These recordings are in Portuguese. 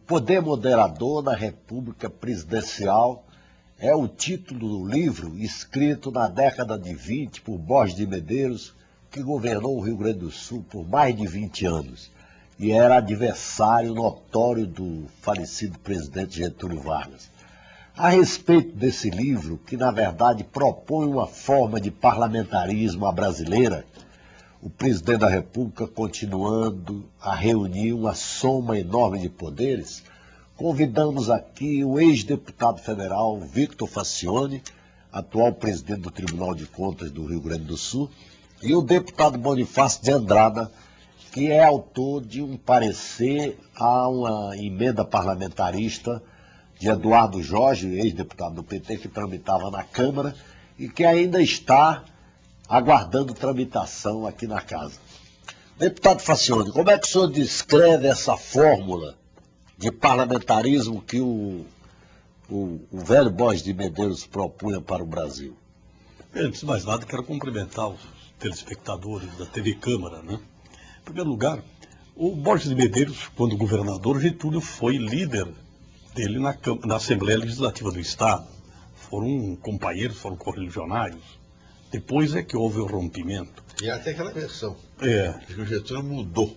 Poder Moderador da República Presidencial é o título do livro escrito na década de 20 por Borges de Medeiros, que governou o Rio Grande do Sul por mais de 20 anos e era adversário notório do falecido presidente Getúlio Vargas. A respeito desse livro, que na verdade propõe uma forma de parlamentarismo à brasileira, o presidente da República continuando a reunir uma soma enorme de poderes, convidamos aqui o ex-deputado federal Victor Fascione, atual presidente do Tribunal de Contas do Rio Grande do Sul, e o deputado Bonifácio de Andrada, que é autor de um parecer a uma emenda parlamentarista de Eduardo Jorge, ex-deputado do PT, que tramitava na Câmara e que ainda está aguardando tramitação aqui na casa. Deputado Fascione, como é que o senhor descreve essa fórmula de parlamentarismo que o velho Borges de Medeiros propunha para o Brasil? Antes de mais nada, quero cumprimentar os telespectadores da TV Câmara, né? Em primeiro lugar, o Borges de Medeiros, quando governador, Getúlio foi líder dele na Assembleia Legislativa do Estado. Foram companheiros, foram correligionários. Depois é que houve o rompimento. E até aquela versão. Que o Getúlio mudou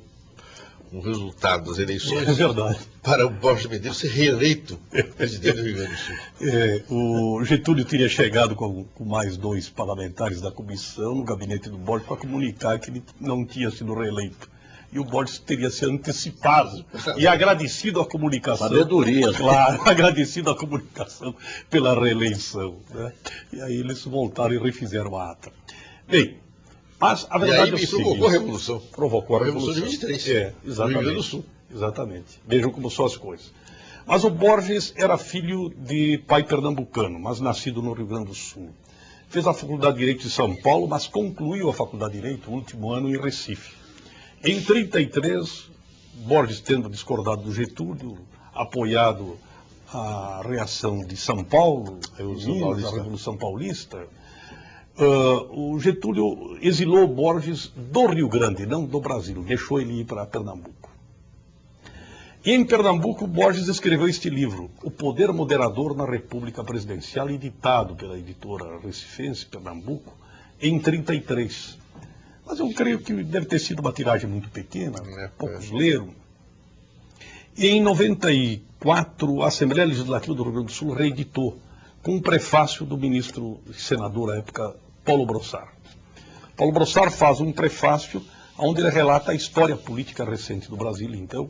o resultado das eleições. É verdade. Para o Borges de Medeiros ser reeleito presidente do Rio Grande do Sul. O Getúlio teria chegado com mais 2 parlamentares da comissão no gabinete do Borges para comunicar que ele não tinha sido reeleito. E o Borges teria se antecipado e agradecido a comunicação. Sabedoria. Claro, agradecido a comunicação pela reeleição. Né? E aí eles voltaram e refizeram a ata. Bem, mas a verdade é o seguinte. Provocou a Revolução. Provocou a Revolução. De 23. Exatamente. No Rio Grande do Sul. Exatamente. Vejam como são as coisas. Mas o Borges era filho de pai pernambucano, mas nascido no Rio Grande do Sul. Fez a Faculdade de Direito de São Paulo, mas concluiu a Faculdade de Direito, o último ano, em Recife. Em 1933, Borges, tendo discordado do Getúlio, apoiado a reação de São Paulo, a Revolução Paulista, o Getúlio exilou Borges do Rio Grande, não do Brasil, deixou ele ir para Pernambuco. E em Pernambuco, Borges escreveu este livro, O Poder Moderador na República Presidencial, editado pela editora recifense, Pernambuco, em 1933. Mas eu creio que deve ter sido uma tiragem muito pequena, poucos leram. E em 1994, a Assembleia Legislativa do Rio Grande do Sul reeditou, com um prefácio do ministro e senador à época, Paulo Brossard. Paulo Brossard faz um prefácio onde ele relata a história política recente do Brasil, então,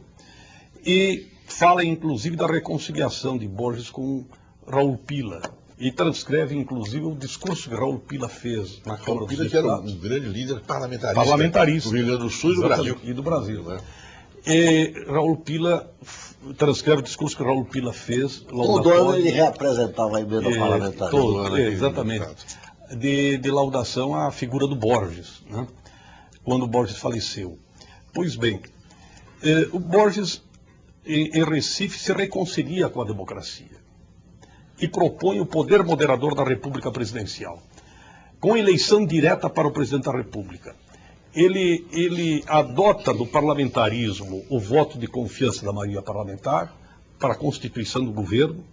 e fala inclusive da reconciliação de Borges com Raul Pila. E transcreve, inclusive, o discurso que Raul Pila fez na Câmara dos Deputados. Que era um grande líder parlamentarista. Do Rio Grande do Sul e do Brasil. E do Brasil. Né? E Raul Pila transcreve o discurso que Raul Pila fez. Todo ano ele reapresentava a emenda parlamentarista. Exatamente. De laudação à figura do Borges, né? Quando o Borges faleceu. Pois bem, o Borges, em Recife, se reconcilia com a democracia e propõe o poder moderador da República Presidencial, com eleição direta para o presidente da República. Ele adota do parlamentarismo o voto de confiança da maioria parlamentar para a constituição do governo,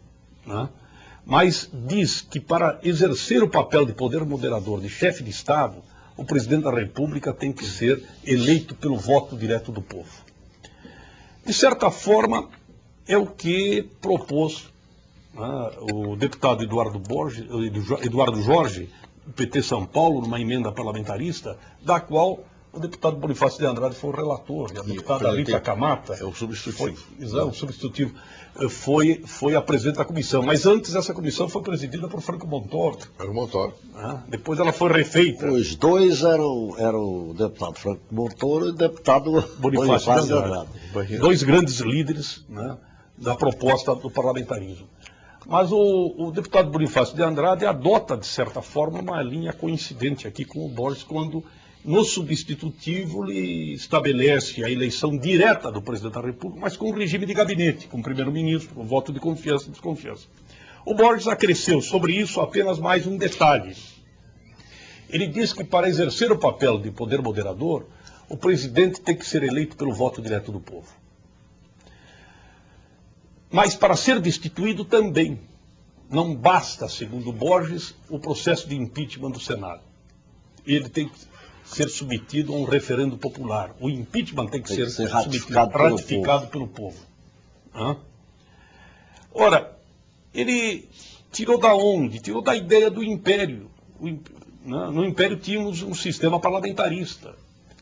né? Mas diz que para exercer o papel de poder moderador de chefe de Estado, o presidente da República tem que ser eleito pelo voto direto do povo. De certa forma, é o que propôs o deputado Eduardo Jorge, do PT São Paulo, numa emenda parlamentarista, da qual o deputado Bonifácio de Andrade foi o relator, e a deputada Rita Camata, o substitutivo. O substitutivo, foi a presidente da comissão. Mas antes essa comissão foi presidida por Franco Montoro. Depois ela foi refeita. Os dois eram o deputado Franco Montoro e o deputado Bonifácio de Andrade. 2 grandes líderes, né, da proposta do parlamentarismo. Mas o deputado Bonifácio de Andrade adota, de certa forma, uma linha coincidente aqui com o Borges, quando, no substitutivo, ele estabelece a eleição direta do presidente da República, mas com um regime de gabinete, com o primeiro-ministro, com voto de confiança e desconfiança. O Borges acresceu sobre isso apenas mais um detalhe. Ele diz que, para exercer o papel de poder moderador, o presidente tem que ser eleito pelo voto direto do povo. Mas para ser destituído também. Não basta, segundo Borges, o processo de impeachment do Senado. Ele tem que ser submetido a um referendo popular. O impeachment tem que ser ratificado pelo povo. Hã? Ora, ele tirou da onde? Tirou da ideia do império. No império tínhamos um sistema parlamentarista.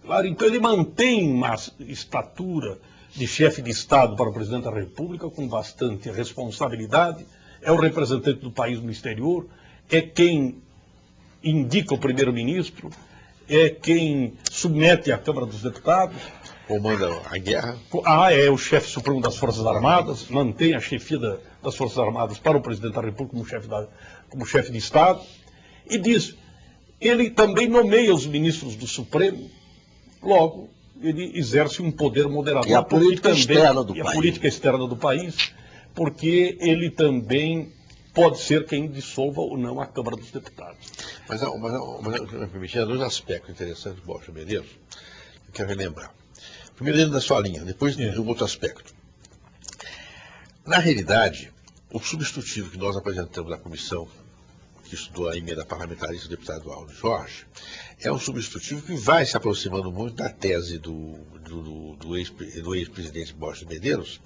Claro, então ele mantém uma estatura de chefe de Estado para o presidente da República com bastante responsabilidade, é o representante do país no exterior, é quem indica o primeiro-ministro, é quem submete à Câmara dos Deputados. Comanda a guerra. É o chefe supremo das Forças Armadas, mantém a chefia das Forças Armadas para o presidente da República como chefe de Estado, e diz, ele também nomeia os ministros do Supremo, logo, ele exerce um poder moderador. E a política externa do país. A política externa do país, porque ele também pode ser quem dissolva ou não a Câmara dos Deputados. Mas me permitir, há dois aspectos interessantes do Borges Medeiros, que eu quero relembrar. Primeiro, dentro da sua linha, depois um outro aspecto. Na realidade, o substitutivo que nós apresentamos na comissão, que estudou a emenda parlamentarista do deputado Aldo Jorge, é um substitutivo que vai se aproximando muito da tese do ex-presidente Borges Medeiros,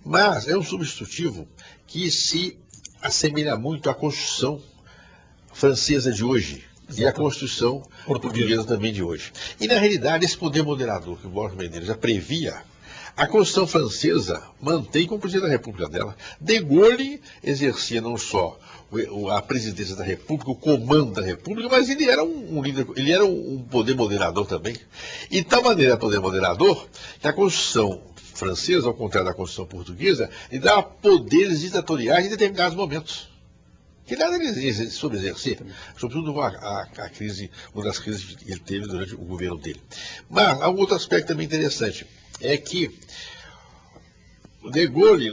mas é um substitutivo que se assemelha muito à Constituição francesa de hoje. Exato. E a Constituição portuguesa também de hoje. E, na realidade, esse poder moderador que o Borges Medeiros já previa, a Constituição francesa mantém como presidente da República dela. De Gaulle exercia não só a presidência da República, o comando da República, mas ele era um líder, ele era um poder moderador também. E de tal maneira é poder moderador que a Constituição francesa, ao contrário da Constituição portuguesa, lhe dá poderes ditatoriais em determinados momentos. Que nada ele soube exercer, sobretudo a crise, uma das crises que ele teve durante o governo dele. Mas há um outro aspecto também interessante, é que de Gaulle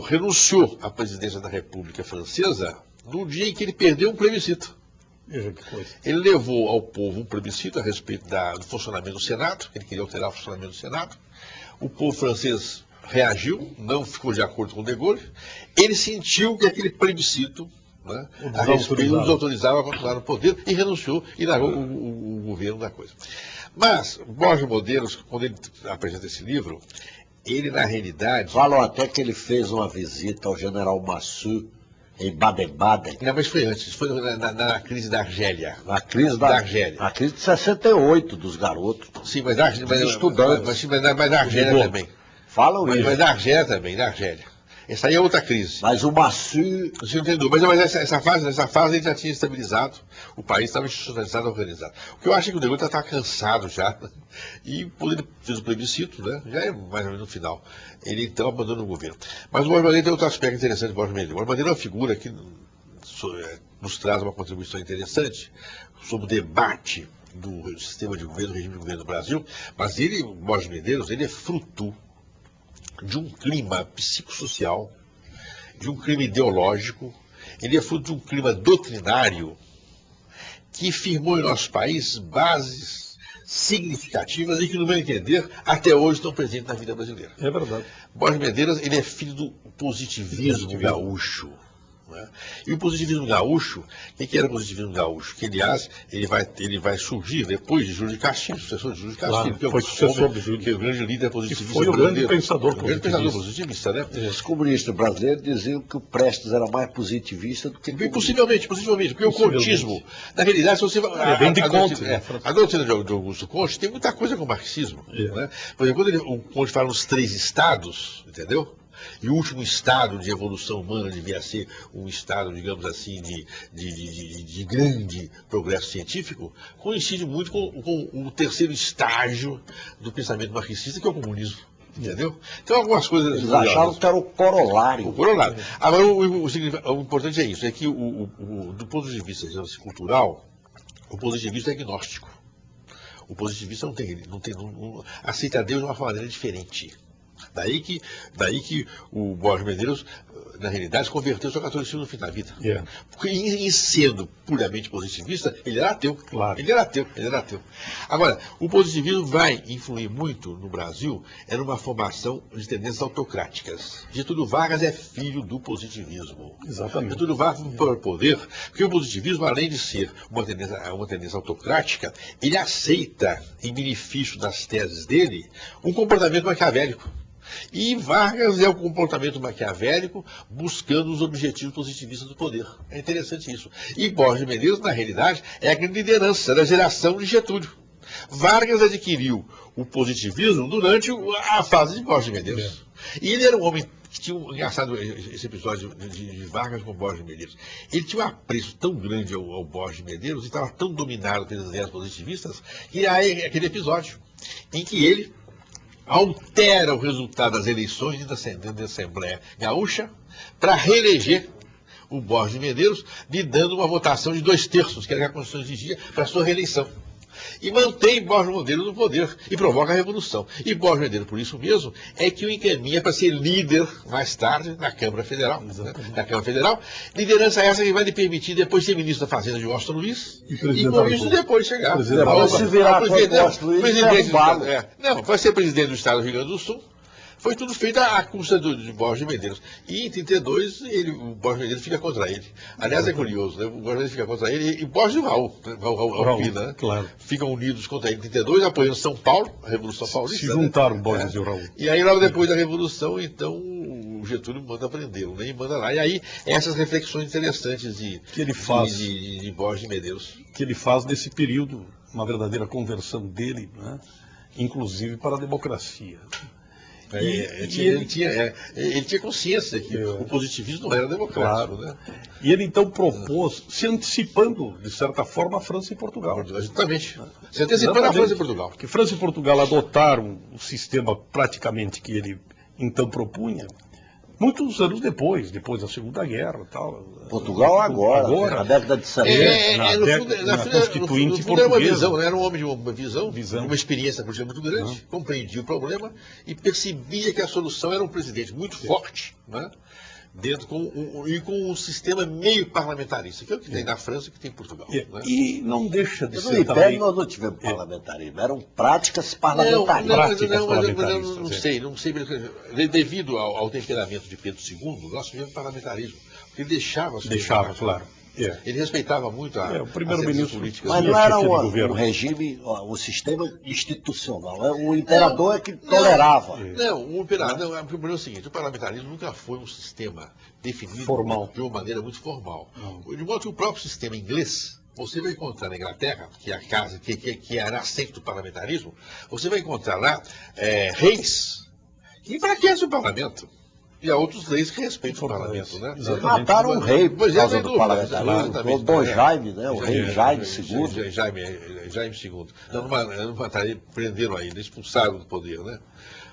renunciou à presidência da República Francesa no dia em que ele perdeu um plebiscito. Ele levou ao povo um plebiscito a respeito do funcionamento do Senado, ele queria alterar o funcionamento do Senado. O povo francês reagiu, não ficou de acordo com de Gaulle. Ele sentiu que aquele plebiscito, né, a respeito nos autorizava a continuar no poder e renunciou e largou o governo da coisa. Mas Borges Medeiros, quando ele apresenta esse livro, ele na realidade... Falam até que ele fez uma visita ao general Massu em Baden-Baden. Não, mas foi antes, foi na crise da Argélia. Na crise da Argélia. Na crise de 68 dos garotos. Sim, mas da Argélia, dos estudantes. Mas da Argélia também. Falam isso. Mas da Argélia também, da Argélia. Essa aí é outra crise. Mas o Massu... Você entendeu? Mas essa fase ele já tinha estabilizado, o país estava institucionalizado, organizado. O que eu acho é que o de Gaulle está cansado já, e quando ele fez o plebiscito, né, já é mais ou menos no final, ele então abandona o governo. Mas o Borges Medeiros tem outro aspecto interessante do Borges Medeiros. O Borges Medeiros é uma figura que nos traz uma contribuição interessante sobre o debate do sistema de governo, do regime de governo do Brasil, mas ele, o Borges Medeiros, ele é fruto de um clima psicossocial, de um clima ideológico, ele é fruto de um clima doutrinário que firmou em nosso país bases significativas e que, no meu entender, até hoje estão presentes na vida brasileira. É verdade. Borges Medeiros, ele é filho do positivismo gaúcho. Né? E o positivismo gaúcho, o que era o positivismo gaúcho? Que, aliás, ele vai surgir depois de Júlio de Castilho, sucessor de Júlio de Castilho, que é o grande líder positivista. Foi o grande pensador positivista, né? Os comunistas brasileiros diziam que o Prestes era mais positivista do que... Possivelmente, porque o contismo, na realidade, se você... A doutrina de Augusto Conte tem muita coisa com o marxismo. Né? Por exemplo, quando o Conte fala nos 3 estados, entendeu? E o último estado de evolução humana devia ser um estado, digamos assim, de grande progresso científico, coincide muito com o terceiro estágio do pensamento marxista, que é o comunismo. Entendeu? Então, algumas coisas... Eles achavam que era o corolário. O corolário. Agora, o importante é isso, é que do ponto de vista cultural, o positivista é agnóstico. O positivista não aceita Deus de uma maneira diferente. Daí que o Borges Medeiros na realidade, converteu-se ao catolicismo no fim da vida. Yeah. Porque, em sendo puramente positivista, ele era ateu. Claro. Ele era ateu. Agora, o positivismo vai influir muito no Brasil numa formação de tendências autocráticas. Getúlio Vargas é filho do positivismo. Exatamente. Getúlio Vargas para o poder, porque o positivismo, além de ser uma tendência autocrática, ele aceita, em benefício das teses dele, um comportamento maquiavélico. E Vargas é o comportamento maquiavélico buscando os objetivos positivistas do poder. É interessante isso. E Borges de Medeiros, na realidade, é a grande liderança da geração de Getúlio. Vargas adquiriu o positivismo durante a fase de Borges de Medeiros. E ele era um homem que tinha engraçado esse episódio de Vargas com Borges de Medeiros. Ele tinha um apreço tão grande ao Borges de Medeiros e estava tão dominado pelas ideias positivistas que há aquele episódio em que ele altera o resultado das eleições da Assembleia Gaúcha para reeleger o Borges de Medeiros, lhe dando uma votação de 2/3, que era a Constituição exigia, para sua reeleição. E mantém Borges de Medeiros no poder e provoca a revolução. E Borges de Medeiros, por isso mesmo, é que o encaminha para ser líder mais tarde na Câmara Federal. Né? Na Câmara Federal. Liderança essa que vai lhe permitir depois ser ministro da Fazenda de Washington Luiz e com isso depois chegar. Depois se virar com Washington Luiz não, vai ser presidente do Estado do Rio Grande do Sul. Foi tudo feito à custa de Borges de Medeiros. E em 32, o Borges de Medeiros fica contra ele. Aliás, é curioso, né? O Borges de Medeiros fica contra ele e Borges e o Raul Pina, né? Claro. Ficam unidos contra ele em 32, apoiando São Paulo, a Revolução Paulista. Se juntaram Borges e o Raul. E aí, logo depois da Revolução, então, o Getúlio manda prendê-lo, né? E manda lá. E aí, essas reflexões interessantes que ele faz, de Borges de Medeiros. Que ele faz nesse período, uma verdadeira conversão dele, né? Inclusive para a democracia. Ele tinha consciência que o positivismo não era democrático. Claro. Né? E ele então propôs, se antecipando, de certa forma, a França e Portugal. Exatamente. Se antecipando a França e Portugal. Porque França e Portugal adotaram o sistema praticamente que ele então propunha, muitos anos depois da Segunda Guerra. Tal. Portugal agora, na década de 70. Na Constituinte Portuguesa. Era uma visão, né? Era um homem de uma visão. Uma experiência política muito grande, compreendia o problema e percebia que a solução era um presidente muito forte, né? Com um sistema meio parlamentarista, que é o que tem na França e que tem em Portugal. Né? E não deixa de ser também... nós não tivemos parlamentarismo, eram práticas parlamentaristas. Não sei, devido ao temperamento de Pedro II, nós tivemos parlamentarismo, porque ele deixava claro. Ele respeitava muito o primeiro-ministro políticas. Mas não era um regime, o sistema institucional. O imperador é que tolerava. Não, o imperador, o problema é o seguinte, o parlamentarismo nunca foi um sistema definido formal, de uma maneira muito formal. De modo que o próprio sistema inglês, você vai encontrar na Inglaterra, que é a casa, que era assento do parlamentarismo, você vai encontrar lá reis que enfraquecem o parlamento. E há outros reis que respeitam o parlamento, né? Mataram o rei por causa do parlamentarismo. O Dom Jaime, né? O rei Jaime II. Jaime II. Não mataram, prenderam ainda, expulsaram do poder, né?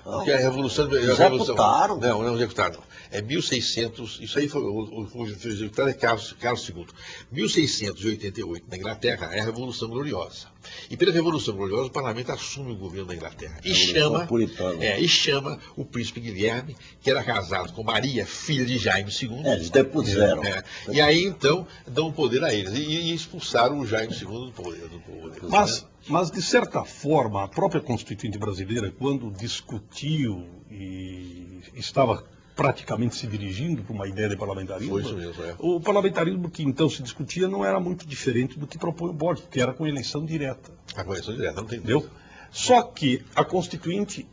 Porque a Revolução... Executaram. Não executaram. É 1600, isso aí foi o executado é Carlos II. 1688, na Inglaterra, é a Revolução Gloriosa. E pela Revolução Gloriosa, o parlamento assume o governo da Inglaterra. E chama o príncipe Guilherme, que era casado com Maria, filha de Jaime II. Eles depuseram. E aí, então, dão o poder a eles. E expulsaram o Jaime II do poder. Mas, de certa forma, a própria Constituinte brasileira, quando discutiu e estava praticamente se dirigindo para uma ideia de parlamentarismo, foi isso mesmo, o parlamentarismo que então se discutia não era muito diferente do que propõe o Borges, que era com eleição direta. A eleição direta, não tem entendeu? Só que a Constituinte,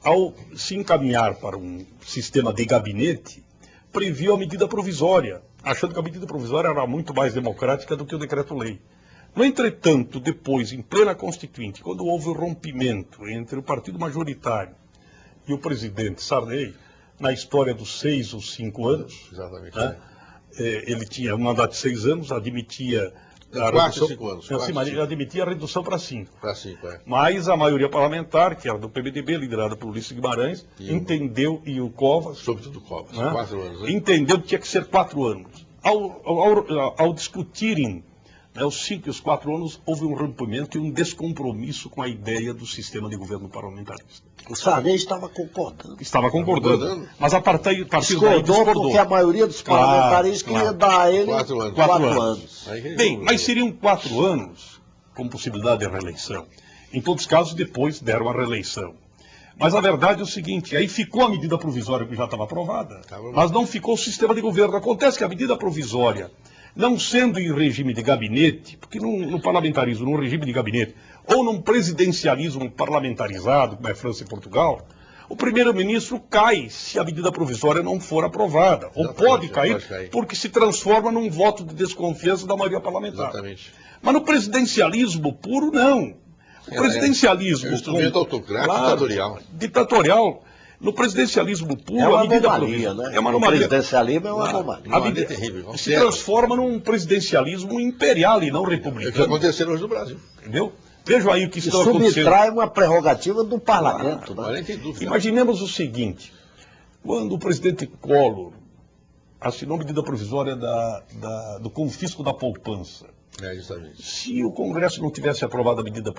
ao se encaminhar para um sistema de gabinete, previu a medida provisória, achando que a medida provisória era muito mais democrática do que o decreto-lei. No entretanto, depois, em plena Constituinte, quando houve o rompimento entre o partido majoritário e o presidente Sarney, na história dos 6 ou 5 anos, exatamente, né? Ele tinha um mandato de 6 anos, admitia a 4 ou 5 anos. Ele admitia a redução para 5. Para 5, Mas a maioria parlamentar, que era do PMDB, liderada por Ulisses Guimarães, entendeu, e o Covas... Sobretudo o Covas, né? 4 anos. Né? Entendeu que tinha que ser 4 anos. Ao discutirem Os 5 e os 4 anos houve um rompimento e um descompromisso com a ideia do sistema de governo parlamentarista. O Sarney estava concordando. Estava concordando, mas a partir daí Discordou discordou. porque a maioria dos parlamentaristas queria dar a ele 4 anos. 4 anos. Bem, mas seriam 4 anos com possibilidade de reeleição. Em todos os casos, depois deram a reeleição. Mas a verdade é o seguinte, aí ficou a medida provisória que já estava aprovada, mas não ficou o sistema de governo. Acontece que a medida provisória, não sendo em regime de gabinete, porque no parlamentarismo, num regime de gabinete, ou num presidencialismo parlamentarizado, como é França e Portugal, o primeiro-ministro cai se a medida provisória não for aprovada. Ou pode cair, porque se transforma num voto de desconfiança da maioria parlamentar. Exatamente. Mas no presidencialismo puro, não. O presidencialismo... É um instrumento autocrático, claro, ditatorial. No presidencialismo puro, É uma a medida anomalia, né? é uma O anomalia. presidencialismo é uma anomalia. A medida terrível. se transforma num presidencialismo imperial e não É o que republicano. está acontecendo hoje no Brasil. Entendeu? Vejam aí o que E está acontecendo. subtrai uma prerrogativa do parlamento, Agora né? nem tem dúvida. Imaginemos o seguinte, quando o presidente Collor assinou a medida provisória do confisco da poupança, Justamente. se o Congresso não tivesse aprovado a medida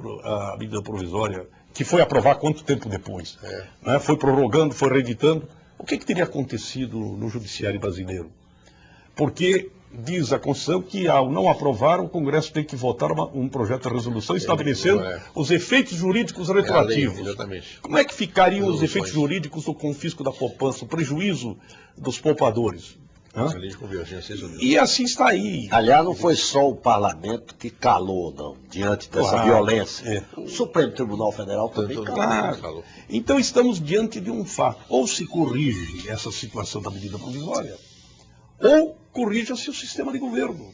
provisória, que foi aprovar quanto tempo depois, né, foi prorrogando, foi reeditando, o que teria acontecido no judiciário brasileiro? Porque diz a Constituição que, ao não aprovar, o Congresso tem que votar um projeto de resolução estabelecendo os efeitos jurídicos retroativos. Exatamente. Como é que ficariam os efeitos jurídicos do confisco da poupança, o prejuízo dos poupadores? A lei de convergência, isso mesmo. E assim está aí. Aliás, não foi só o parlamento que calou, não, diante dessa Claro, violência. O Supremo Tribunal Federal também calou. Claro. Então estamos diante de um fato. Ou se corrige essa situação da medida provisória, ou corrija-se o sistema de governo.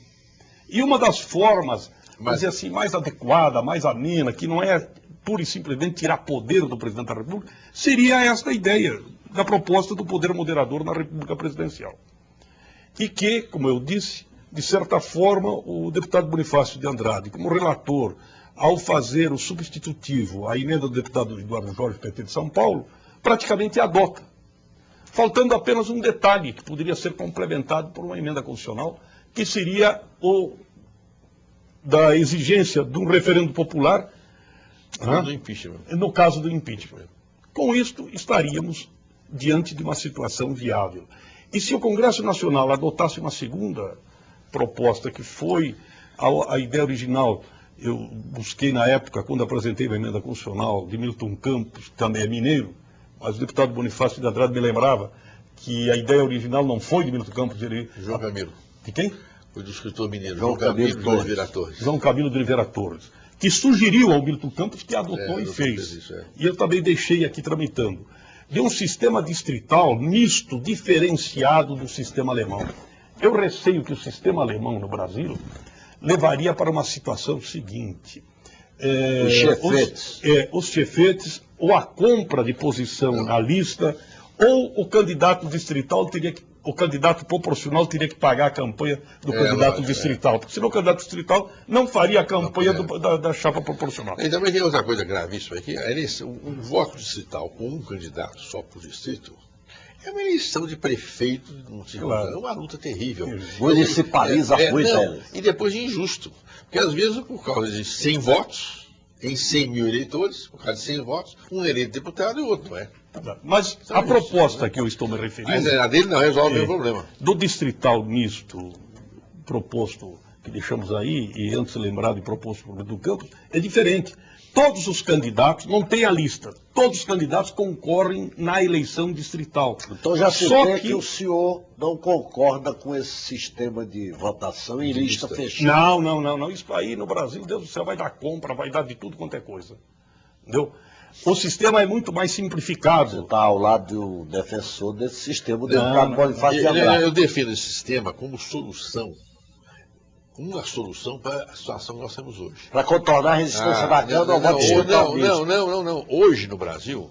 E uma das formas, vamos dizer assim, mais adequada, mais amena, que não é pura e simplesmente tirar poder do presidente da República, seria esta ideia da proposta do poder moderador na República Presidencial. E que, como eu disse, de certa forma, o deputado Bonifácio de Andrade, como relator, ao fazer o substitutivo à emenda do deputado Eduardo Jorge, PT de São Paulo, praticamente adota. Faltando apenas um detalhe que poderia ser complementado por uma emenda constitucional, que seria da exigência de um referendo popular Do impeachment. no caso do impeachment. Com isto, estaríamos diante de uma situação viável. E se o Congresso Nacional adotasse uma segunda proposta, que foi a ideia original, eu busquei na época, quando apresentei a emenda constitucional de Milton Campos, que também é mineiro, mas o deputado Bonifácio de Andrade me lembrava que a ideia original não foi de Milton Campos, João Camilo. De quem? Foi do escritor mineiro. João Camilo de Oliveira Torres. João Camilo de Oliveira Torres, que sugeriu ao Milton Campos, que adotou e fez. Isso, E eu também deixei aqui tramitando. De um sistema distrital misto, diferenciado do sistema alemão. Eu receio que o sistema alemão no Brasil levaria para uma situação seguinte. Os chefetes. Os chefetes, ou a compra de posição na lista, ou o candidato distrital o candidato proporcional teria que pagar a campanha do candidato distrital. Porque senão o candidato distrital não faria a campanha da chapa proporcional. E também tem outra coisa gravíssima aqui, um voto distrital com um candidato só por distrito é uma eleição de prefeito, é uma luta terrível. Municipaliza muito. E depois injusto. Porque às vezes, por causa de 100 votos, em 100 mil eleitores, por causa de 100 votos, um eleito deputado e o outro não é. Mas a proposta que eu estou me referindo... Mas a dele não resolve o problema. Do distrital misto proposto, que deixamos aí, e antes lembrado e proposto por Milton Campos, é diferente. Todos os candidatos, não tem a lista, todos os candidatos concorrem na eleição distrital. Então já se vê que o senhor não concorda com esse sistema de votação em lista fechada. Não. Isso aí no Brasil, Deus do céu, vai dar compra, vai dar de tudo quanto é coisa. Entendeu? O sistema é muito mais simplificado. Você está ao lado do defensor desse sistema, o deputado Bonifácio de Andrade. Eu defendo esse sistema como solução. Uma solução para a situação que nós temos hoje. Para contornar a resistência da Câmara ao voto distrital misto. Não. Hoje no Brasil,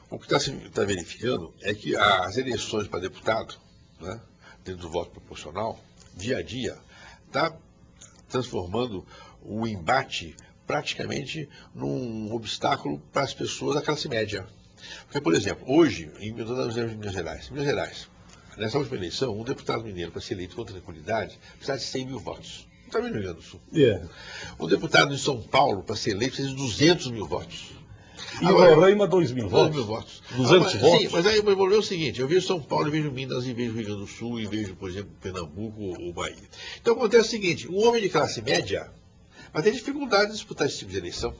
o que está verificando é que as eleições para deputado, né, dentro do voto proporcional, dia a dia, está transformando o embate praticamente num obstáculo para as pessoas da classe média. Porque, por exemplo, hoje, em Minas Gerais, nessa última eleição, um deputado mineiro, para ser eleito com tranquilidade, precisa de 100 mil votos. Também no Rio Grande do Sul. É. O deputado de São Paulo, para ser eleito, precisa de 200 mil votos. E o Roraima, 2.000 2 votos. mil votos. 200 votos. Sim, mas aí o meu problema é o seguinte, eu vejo São Paulo, eu vejo Minas, e vejo Rio Grande do Sul, e vejo, por exemplo, Pernambuco ou Bahia. Então acontece o seguinte, um homem de classe média vai ter dificuldade de disputar esse tipo de eleição.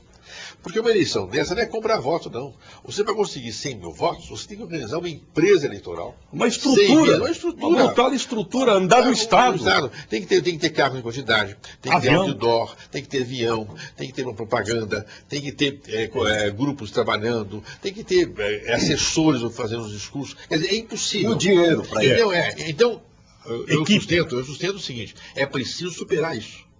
Porque uma eleição dessa não é comprar voto, não. Você, para conseguir 100 mil votos, você tem que organizar uma empresa eleitoral. Uma estrutura. Uma estrutura. Uma brutal estrutura, andar no Estado. Tem que ter carro de quantidade, tem que ter outdoor, tem que ter avião, tem que ter uma propaganda, tem que ter grupos trabalhando, tem que ter assessores fazendo os discursos. Quer dizer, é impossível. E o dinheiro para isso. Então, eu sustento o seguinte, é preciso superar isso.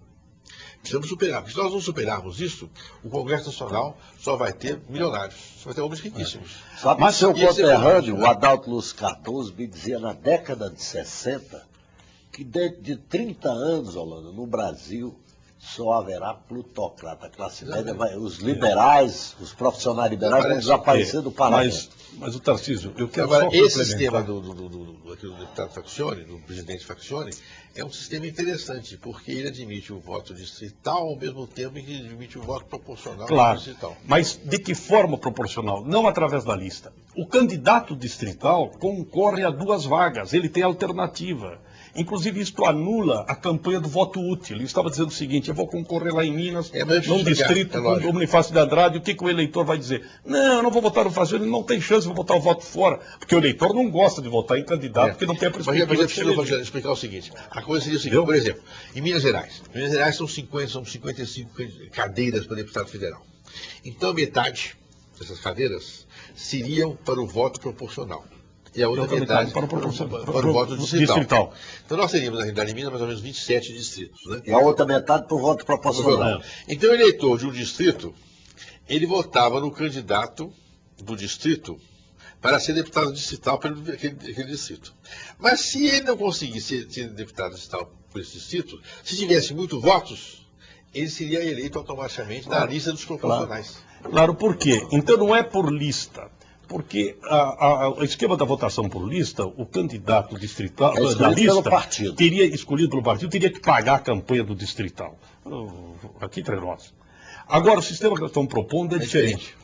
Precisamos superar, porque se nós não superarmos isso, o Congresso Nacional só vai ter milionários, só vai ter homens riquíssimos. Sabe, mas seu conterrâneo, o Adalto Luz Cardoso, me dizia na década de 60 que dentro de 30 anos, Holanda, no Brasil, só haverá plutocrata. A classe média vai, os liberais, os profissionais liberais vão desaparecer do parlamento. Mas o Tarcísio, eu quero agora, só esse sistema do deputado Faccione, do presidente Faccione, é um sistema interessante, porque ele admite o voto distrital ao mesmo tempo que admite o voto proporcional distrital. Mas de que forma proporcional? Não através da lista. O candidato distrital concorre a 2 vagas, ele tem alternativa. Inclusive, isto anula a campanha do voto útil. Ele estava dizendo o seguinte, eu vou concorrer lá em Minas, num distrito com o Bonifácio de Andrade, o que o eleitor vai dizer? Não, eu não vou votar no Faccione, ele não tem chance, vou botar o voto fora. Porque o eleitor não gosta de votar em candidato, porque não tem a perspectiva. Mas eu vou explicar o seguinte, a coisa seria o seguinte, por exemplo, em Minas Gerais são 55 cadeiras para deputado federal. Então, metade dessas cadeiras seriam para o voto proporcional. E a outra metade para o voto distrital. Então nós teríamos, na realidade, em Minas, mais ou menos 27 distritos. Né? E a outra metade para o voto proporcional. Então o eleitor de um distrito, ele votava no candidato do distrito para ser deputado distrital pelo aquele distrito. Mas se ele não conseguisse ser deputado distrital por esse distrito, se tivesse muitos votos, ele seria eleito automaticamente na lista dos proporcionais. Claro, por quê? Então não é por lista. Porque o esquema da votação por lista, o candidato distrital da lista teria escolhido pelo partido, teria que pagar a campanha do distrital. Aqui entre nós. Agora, o sistema que nós estamos propondo é diferente.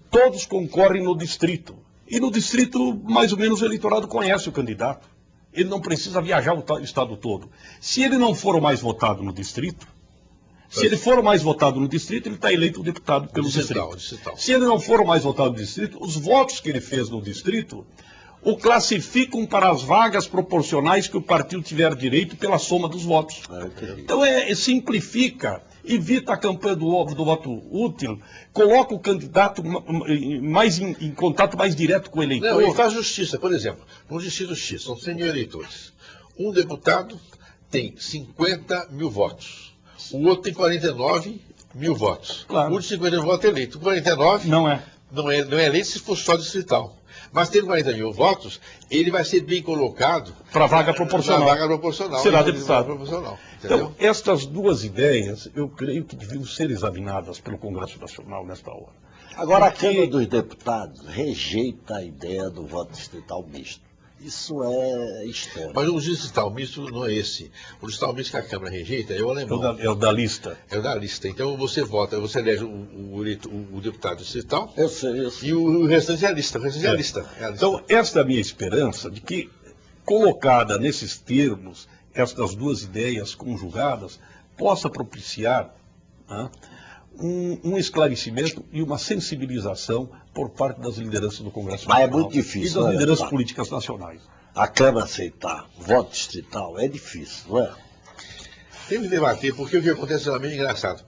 Todos concorrem no distrito. E no distrito, mais ou menos, o eleitorado conhece o candidato. Ele não precisa viajar o estado todo. Se ele não for o mais votado no distrito, se ele for o mais votado no distrito, ele está eleito deputado pelo distrito. Se ele não for o mais votado no distrito, os votos que ele fez no distrito o classificam para as vagas proporcionais que o partido tiver direito pela soma dos votos. Então simplifica, evita a campanha do voto útil, coloca o candidato mais em contato mais direto com o eleitor. Não, e faz justiça. Por exemplo, no distrito X, são 100 mil eleitores. Um deputado tem 50 mil votos. O outro tem 49 mil votos. Claro. O de 50 mil votos é eleito. O 49 não é eleito se for só distrital. Mas tendo 40 mil votos, ele vai ser bem colocado para a vaga proporcional. Será deputado. Então, estas 2 ideias, eu creio que deviam ser examinadas pelo Congresso Nacional nesta hora. Agora, a Câmara dos Deputados rejeita a ideia do voto distrital misto. Isso é história. Mas o distrital misto não é esse. O distrital misto que a Câmara rejeita é o alemão. É o da lista. É o da lista. Então você vota, você elege o deputado distrital. Eu sei. E o restante é a lista. Então, esta é a minha esperança de que, colocada nesses termos, estas 2 ideias conjugadas, possa propiciar um esclarecimento e uma sensibilização por parte das lideranças do Congresso Nacional. Mas é muito difícil, e das lideranças políticas nacionais. A Câmara aceitar voto distrital é difícil, não é? Tem que debater, porque o que acontece é meio engraçado.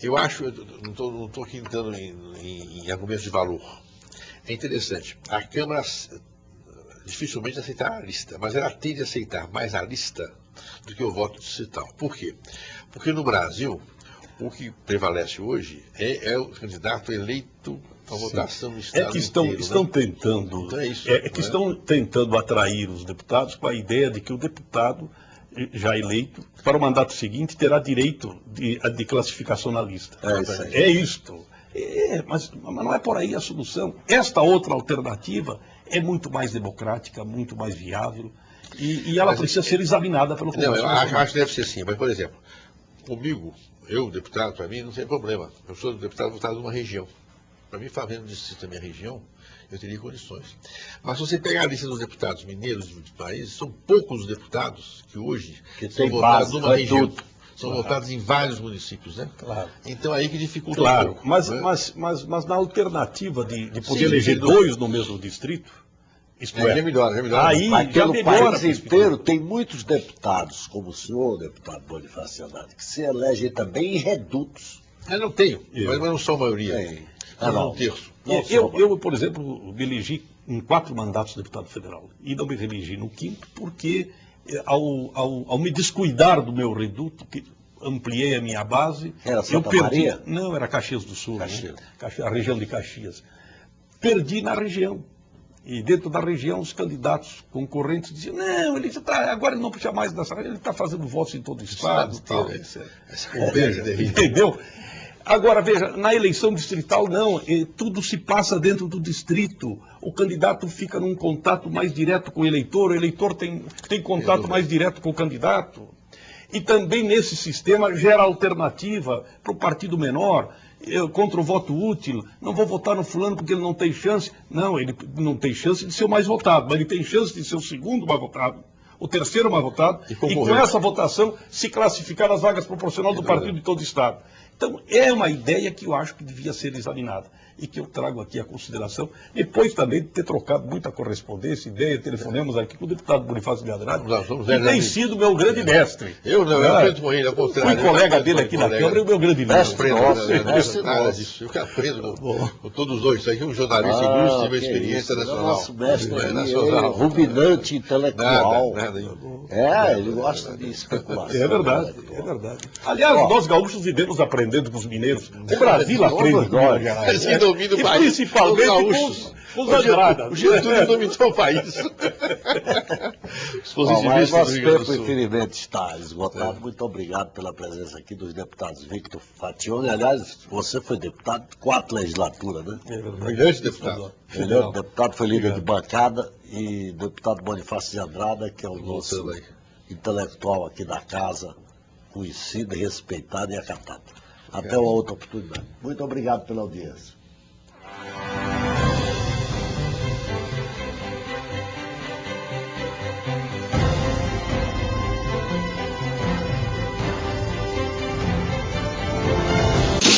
Eu acho, não estou aqui entrando em argumentos de valor. É interessante. A Câmara dificilmente aceitará a lista, mas ela tende a aceitar mais a lista do que o voto distrital. Por quê? Porque no Brasil, o que prevalece hoje é o candidato eleito para votação no Estado inteiro. Estão tentando atrair os deputados com a ideia de que o deputado já eleito, para o mandato seguinte, terá direito de classificação na lista. É isto. Mas não é por aí a solução. Esta outra alternativa é muito mais democrática, muito mais viável, e ela precisa ser examinada pelo Não, Congresso. eu acho que deve ser sim, mas, por exemplo, comigo, eu, deputado, para mim não tem problema. Eu sou deputado votado numa região. Para mim, fazendo distrito da minha região, eu teria condições. Mas se você pegar a lista dos deputados mineiros do país, são poucos os deputados que hoje são votados numa região. São votados em vários municípios, né? Claro. Então aí que dificulta Claro, um pouco. mas, né? mas na alternativa de poder Sim, eleger sem dúvida. dois no mesmo distrito, isto Já é, melhora, já melhora. aí Mas já pelo melhora a país perspectiva. inteiro tem muitos deputados, como o senhor, deputado Bonifácio Andrade, que se elegem também em redutos. Eu não tenho, Eu. mas não sou a maioria. Tem. Eu não terço. Eu, por exemplo, me elegi em 4 mandatos de deputado federal e não me reelegi no 5º porque, ao me descuidar do meu reduto, que ampliei a minha base, Era eu Santa perdi. Maria? Não, era Caxias do Sul, Caxias. Né? A região de Caxias. Perdi na região. E dentro da região, os candidatos concorrentes diziam, não, ele tá, agora ele não puxa mais dessa região, ele está fazendo votos em todo o estado. Tal, etc. Essa conversa terrível. Entendeu? Agora, veja, na eleição distrital, não, tudo se passa dentro do distrito. O candidato fica num contato mais direto com o eleitor tem contato mais direto com o candidato. E também nesse sistema gera alternativa para o partido menor, contra o voto útil. Não vou votar no fulano porque ele não tem chance. Não, ele não tem chance de ser o mais votado, mas ele tem chance de ser o segundo mais votado, o terceiro mais votado, e com essa votação se classificar nas vagas proporcional do partido de todo o Estado. Então, é uma ideia que eu acho que devia ser examinada e que eu trago aqui a consideração, depois também de ter trocado muita correspondência, ideia, telefonemos aqui com o deputado Bonifácio de Andrade, que tem sido meu grande mestre. Eu não, eu aprendo com ele, ao contrário. Fui colega dele aqui na Câmara e o meu grande mestre. Nada disso. Eu que aprendo com todos os dois. Isso aqui é um jornalista ilustre e uma experiência nacional. Nosso mestre É aí, nacional. ruminante intelectual. Nada. Ele gosta de especulação. É verdade, é verdade. Aliás, nós gaúchos vivemos aprendendo com os mineiros. O Brasil aprende com Minas Gerais. Quem domina o E país, principalmente os gaúchos. com os Andradas. O Getúlio dominou o país. Os Mas positivistas nosso do Rio Grande tempo, do Sul. infelizmente, está esgotado. Muito obrigado pela presença aqui dos deputados Victor Fationi. Aliás, você foi deputado de 4 legislaturas, né? Brilhante deputado. Melhor deputado, foi líder de bancada, e deputado Bonifácio de Andrada, que é o nosso Voltando aí. intelectual aqui da casa, conhecido, respeitado e acatado. Até uma outra oportunidade. Muito obrigado pela audiência.